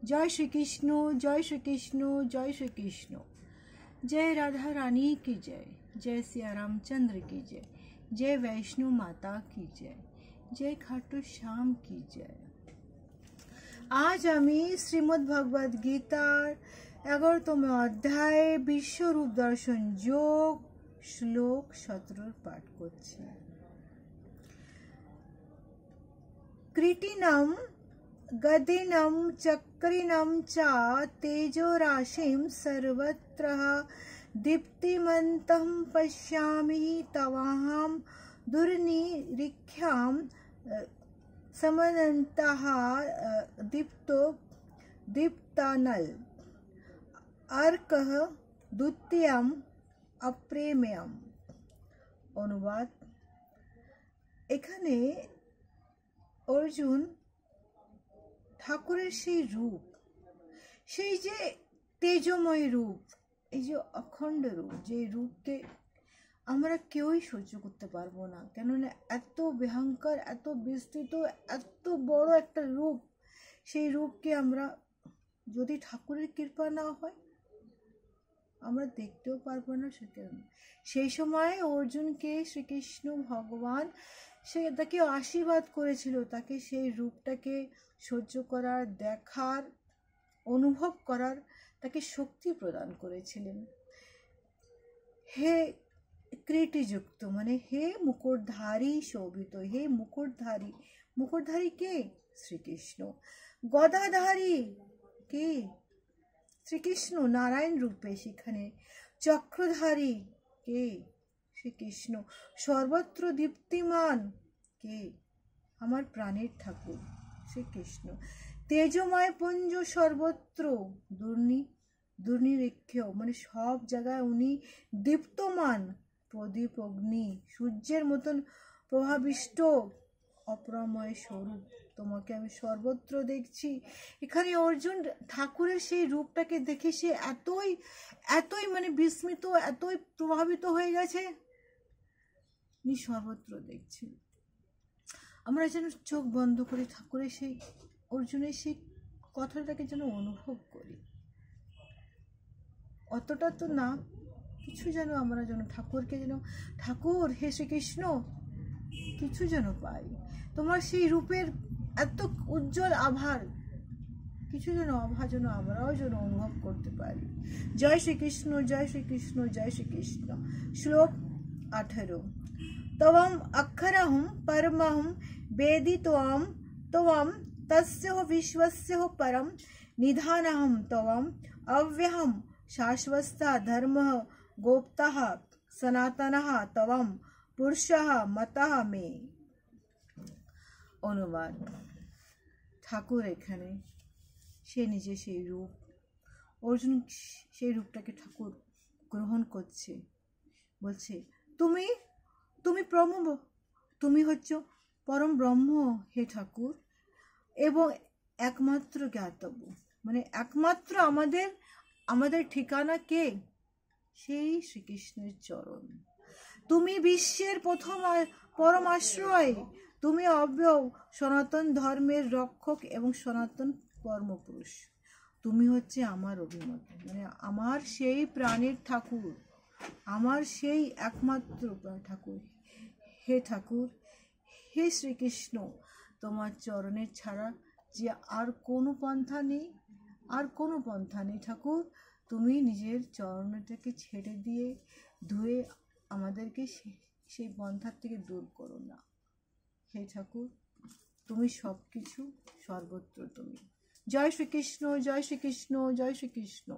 जय श्री कृष्ण, जय श्री कृष्ण, जय श्री कृष्ण। जय राधा रानी की जय, जय सिया रामचंद्र की जय, जय वैष्णो माता की जय, जय खाटू श्याम की जय। आज आमी श्रीमद् भगवद गीतार 11তম অধ্যায় বিশ্বরূপ দর্শন যোগ শ্লোক 17 পাঠ করছি। কৃটিনম গদিনম চক্রিনম চ তেজোরাশিম সর্বত্র দীপ্তিমন্তম পশ্যামি তবাহম দুর্নিরীক্ষাম समनन्तः दीप्तो दीप्तानल अर्कः द्वितीयम अप्रेम्यम। অনুবাদ। এখানে অর্জুন ঠাকুরের সেই রূপ, সেই যে তেজময় রূপ, এই যে অখণ্ড রূপ, যে রূপকে আমরা কেউই সহ্য করতে পারবো না, কেননা এত ভয়ঙ্কর, এত বিস্তৃত, এত বড় একটা রূপ, সেই রূপকে আমরা যদি ঠাকুরের কৃপা না হয় আমরা দেখতেও পারবো না। সেই সময় অর্জুনকে শ্রীকৃষ্ণ ভগবান তাকে আশীর্বাদ করেছিল, তাকে সেই রূপটাকে সহ্য করার, দেখার, অনুভব করার তাকে শক্তি প্রদান করেছিলেন। হে কৃটিযুক্ত মানে হে মুকুটধারী শোভিত, হে মুকুটধারী। মুকুটধারী কে? শ্রীকৃষ্ণ। গদাধারী কে? শ্রীকৃষ্ণ নারায়ণ রূপে সেখানে। চক্রধারী কে? শ্রীকৃষ্ণ। সর্বত্র দীপ্তিমান কে? আমার প্রাণের ঠাকুর শ্রীকৃষ্ণ। তেজময় পুঞ্জ সর্বত্র দুর্নিরীক্ষ মানে সব জায়গায় উনি দীপ্তমান, প্রদীপ অগ্নি সূর্যের মতন প্রভাবিষ্ট অপরময় স্বরূপ। তোমাকে আমি সর্বত্র দেখছি। এখানে অর্জুন ঠাকুরের সেই রূপটাকে দেখে সে এতই মানে বিস্মিত, এতই প্রভাবিত হয়ে গেছে, উনি সর্বত্র দেখছেন। আমরা যেন চোখ বন্ধ করে ঠাকুরের সেই অর্জুনের সেই কথাটাকে যেন অনুভব করি। অতটা তো না, কিছু যেন আমরা যেন ঠাকুরকে যেন, ঠাকুর হে শ্রীকৃষ্ণ, কিছু যেন পাই। তোমার সেই রূপের এত উজ্জ্বল আভার, কিছু যেন আভা যেন আমরাও যেন অনুভব করতে পারি। জয় শ্রীকৃষ্ণ, জয় শ্রীকৃষ্ণ, জয় শ্রীকৃষ্ণ। শ্লোক 18। তবম অক্ষরহম পরমহম বেদিতোম তবম তস্য বিশ্বস্য পরম নিধানহম তবম অব্যহম শাশ্বতঃ ধর্মঃ গোপ্তঃ সনাতনঃ তবম পুরুষঃ মতঃ মে। অনুবাদ। ঠাকুর এখানে সে নিজে সেই রূপ, অর্জুন সেই রূপটাকে ঠাকুর গ্রহণ করছে, বলছে তুমি তুমি তুমি হচ্ছ পরম ব্রহ্ম হে ঠাকুর, এবং একমাত্র জ্ঞাতব্য মানে একমাত্র আমাদের ঠিকানা কে? সেই শ্রীকৃষ্ণের চরণ। তুমি বিশ্বের প্রথম পরম আশ্রয়, তুমি অব্যয় সনাতন ধর্মের রক্ষক এবং সনাতন কর্মপুরুষ। তুমি হচ্ছে আমার অভিমত মানে আমার সেই প্রাণের ঠাকুর, আমার সেই একমাত্র ঠাকুর। হে ঠাকুর, হে শ্রীকৃষ্ণ, তোমার চরণের ছাড়া যে আর কোনো পন্থা নেই, আর কোনো পন্থা নেই ঠাকুর। তুমি নিজের চরণটাকে ছেড়ে দিয়ে ধুয়ে আমাদেরকে সেই পন্থার থেকে দূর করো না। হে ঠাকুর, তুমি সব কিছু, সর্বত্র তুমি। জয় শ্রীকৃষ্ণ, জয় শ্রীকৃষ্ণ, জয় শ্রীকৃষ্ণ।